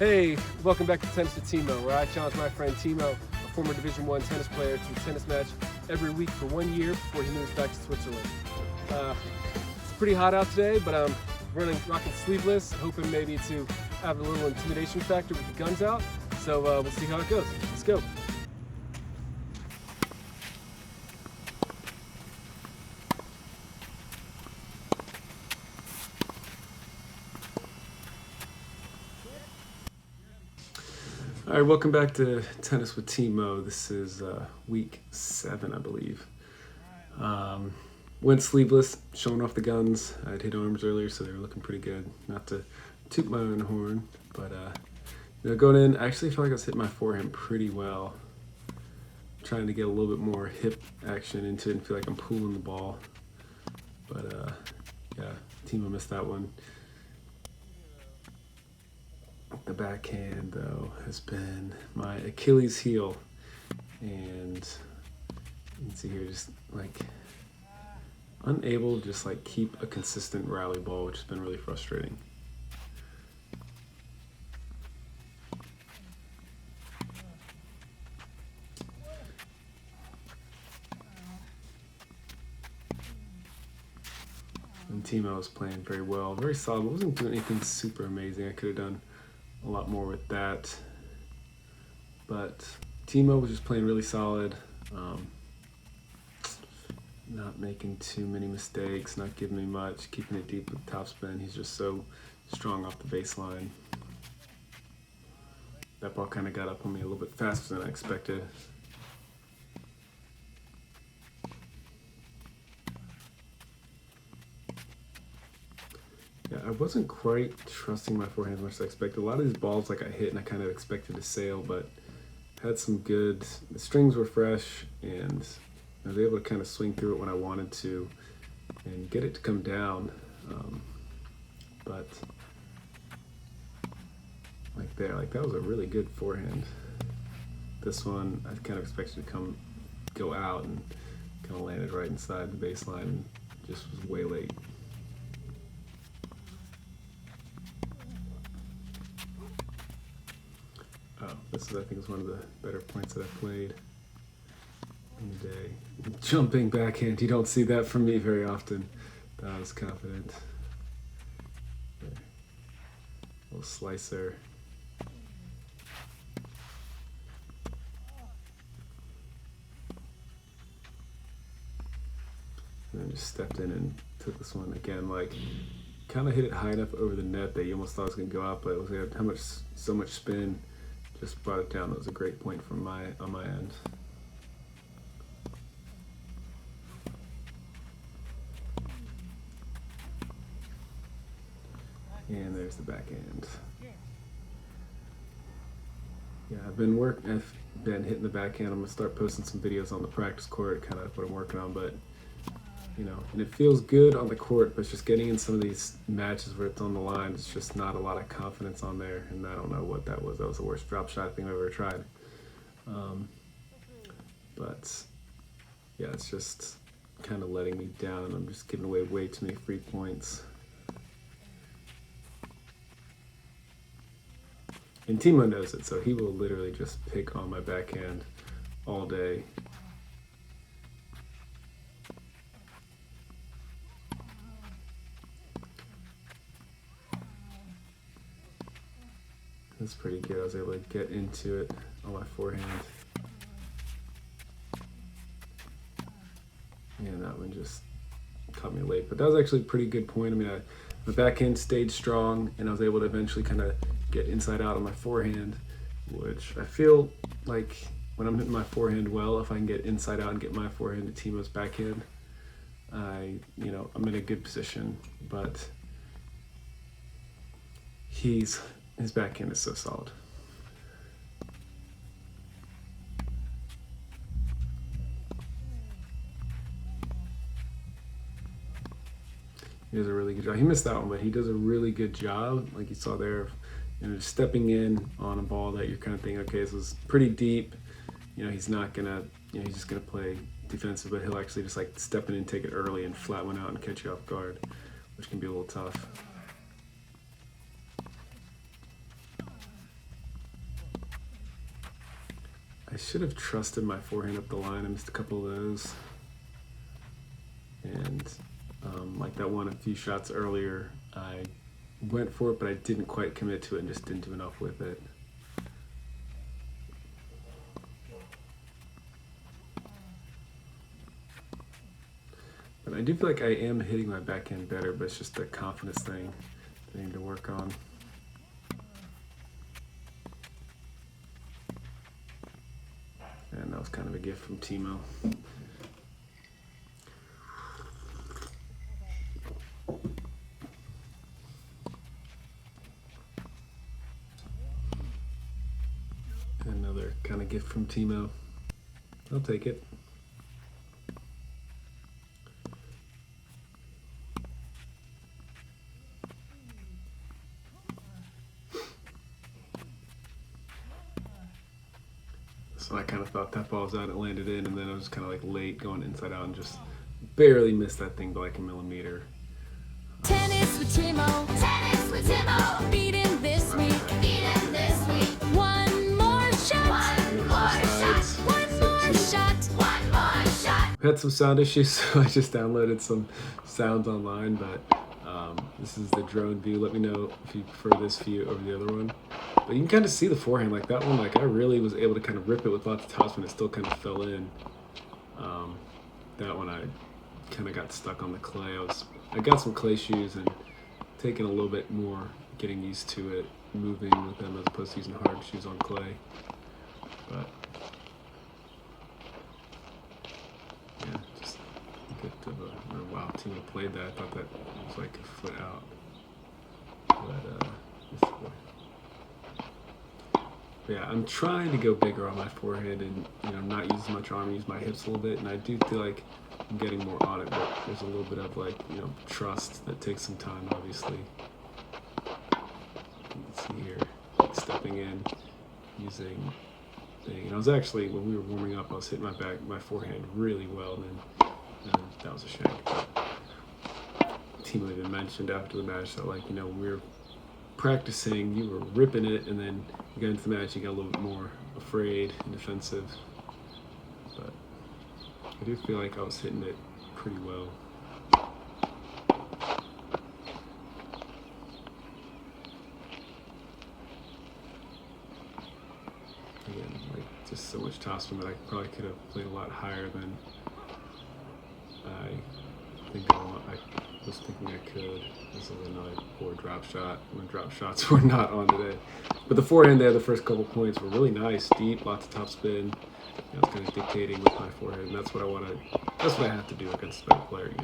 Hey, welcome back to Tennis with Timo, where I challenge my friend Timo, a former Division I tennis player, to a tennis match every week for 1 year before he moves back to Switzerland. It's pretty hot out today, but I'm rocking sleeveless, hoping maybe to have a little intimidation factor with the guns out. So we'll see how it goes. Let's go. All right, welcome back to Tennis with Timo. This is week 7, I believe. Went sleeveless, showing off the guns. I'd hit arms earlier, so they were looking pretty good. Not to toot my own horn, but going in, I actually felt like I was hitting my forehand pretty well. Trying to get a little bit more hip action into it and feel like I'm pulling the ball. But yeah, Timo missed that one. The backhand, though, has been my Achilles heel, and you can see here, just like unable to just like keep a consistent rally ball, which has been really frustrating. And Timo was playing very well, very solid. Wasn't doing anything super amazing. I could have done a lot more with that, but Timo was just playing really solid, not making too many mistakes, not giving me much, keeping it deep with topspin. He's just so strong off the baseline. That ball kind of got up on me a little bit faster than I expected. Yeah, I wasn't quite trusting my forehand as much as I expected. A lot of these balls like I hit and I kind of expected to sail, but had some good, the strings were fresh, and I was able to kind of swing through it when I wanted to and get it to come down. But like there, like that was a really good forehand. This one I kind of expected to go out, and kind of landed right inside the baseline and just was way late. This is, I think, is one of the better points that I've played in the day. Jumping backhand, you don't see that from me very often. That was confident. There. Little slicer. And then just stepped in and took this one again, like kind of hit it high enough over the net that you almost thought it was going to go out, but it was so much spin. Just brought it down. That was a great point on my end. And there's the backhand. Yeah, I've been hitting the backhand. I'm gonna start posting some videos on the practice court, kind of what I'm working on, but and it feels good on the court, but it's just getting in some of these matches where it's on the line, it's just not a lot of confidence on there, and I don't know what that was. That was the worst drop shot I think I've ever tried. But yeah, it's just kind of letting me down, and I'm just giving away way too many free points. And Timo knows it, so he will literally just pick on my backhand all day. That's pretty good. I was able to get into it on my forehand. And that one just caught me late. But that was actually a pretty good point. I mean, my backhand stayed strong, and I was able to eventually kind of get inside out on my forehand, which I feel like when I'm hitting my forehand well, if I can get inside out and get my forehand to Timo's backhand, I'm in a good position. But his backhand is so solid. He does a really good job. He missed that one, but he does a really good job, like you saw there, just stepping in on a ball that you're kind of thinking, okay, this was pretty deep. He's not gonna, he's just gonna play defensive, but he'll actually just like step in and take it early and flat one out and catch you off guard, which can be a little tough. I should have trusted my forehand up the line. I missed a couple of those. And like that one a few shots earlier, I went for it, but I didn't quite commit to it and just didn't do enough with it. But I do feel like I am hitting my backhand better, but it's just a confidence thing that I need to work on. And that was kind of a gift from Timo. Another kind of gift from Timo. I'll take it. So I kind of thought that ball was out, it landed in, and then I was kind of like late going inside out and just barely missed that thing by like a millimeter. Tennis with Timo, beating this week, one more shot, one more shot. We had some sound issues, so I just downloaded some sounds online, but this is the drone view. Let me know if you prefer this view over the other one. But you can kind of see the forehand, like that one, like I really was able to kind of rip it with lots of topspin. It still kind of fell in. That one I kind of got stuck on the clay. I got some clay shoes and taking a little bit more getting used to it, moving with them as opposed to using hard shoes on clay. But yeah, just a bit of a wow, Timo played that. I thought that was like a foot out. But yeah, I'm trying to go bigger on my forehand and not use as much arm, use my hips a little bit, and I do feel like I'm getting more on it, but there's a little bit of like, trust that takes some time, obviously. You can see here, stepping in, using thing. And I was actually, when we were warming up, I was hitting my forehand really well, and then that was a shank. But Timo even mentioned after the match that when we were practicing, you were ripping it, and then you got into the match, you got a little bit more afraid and defensive. But I do feel like I was hitting it pretty well. Again, just so much topspin that I probably could have played a lot higher than I think I was thinking I could. This is another poor drop shot when drop shots were not on today. But the forehand there, the first couple points were really nice, deep, lots of topspin. I was kind of dictating with my forehand, and that's what I have to do against a better player,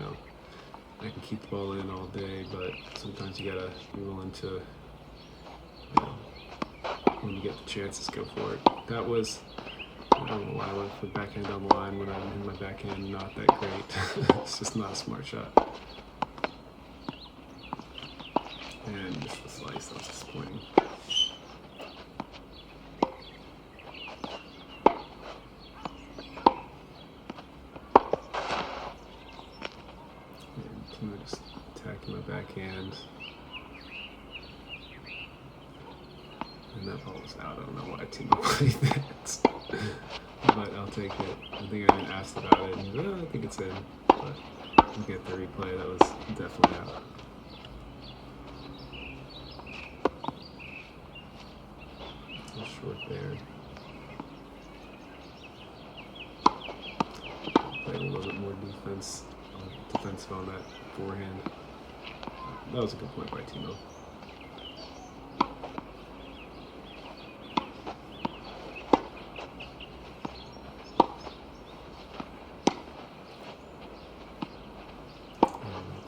I can keep the ball in all day, but sometimes you gotta be willing to, when you get the chances, go for it. That was, I don't know why I went for backhand down the line when I'm in my backhand not that great. It's just not a smart shot. And just the slice, that was disappointing. And Timo just attacking my backhand. And that ball was out. I don't know why Timo played that. But I'll take it. I think I didn't ask about it. And I think it's in. But looking at the replay, that was definitely out. Short there. Playing a little bit more defensive on that forehand. That was a good point by Timo.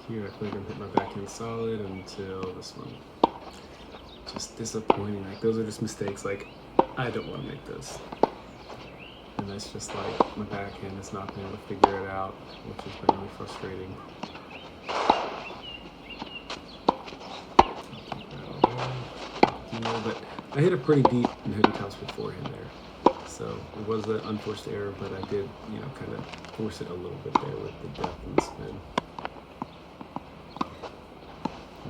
Here I feel like I'm hitting my backhand solid until this one. Just disappointing. Those are just mistakes. I don't want to make those. And that's just my backhand has not been able to figure it out, which has been really frustrating. But I hit a pretty deep and heavy topspin forehand there. So it was an unforced error, but I did, kind of force it a little bit there with the depth and the spin.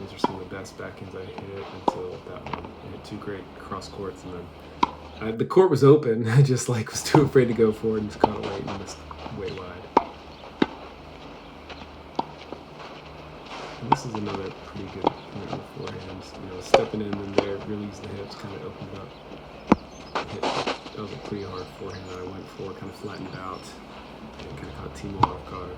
These are some of the best backhands I hit until that one. I hit two great cross courts, and then The court was open. I just like was too afraid to go forward and just caught it late and missed way wide. And this is another pretty good point on the forehands. You know, stepping in and there, release the hips, kind of opened up. That was a pretty hard forehand that I went for, kind of flattened it out, and kind of caught Timo off guard.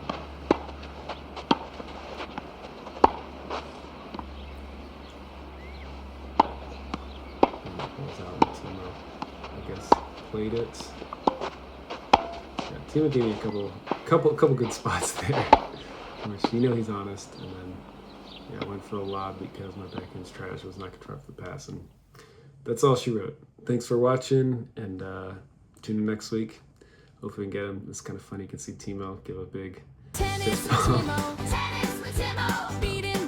And that balls out, and Timo, I guess, played it. Yeah, Timo gave me a couple good spots there, which you know he's honest, and then yeah, I went for a lob because my backhand's trash. I was not going to try for the pass, and that's all she wrote. Thanks for watching, and tune in next week. Hopefully we can get him. It's kind of funny. You can see Timo give a big Tennis fist with bump. Timo. Tennis with Timo. Beating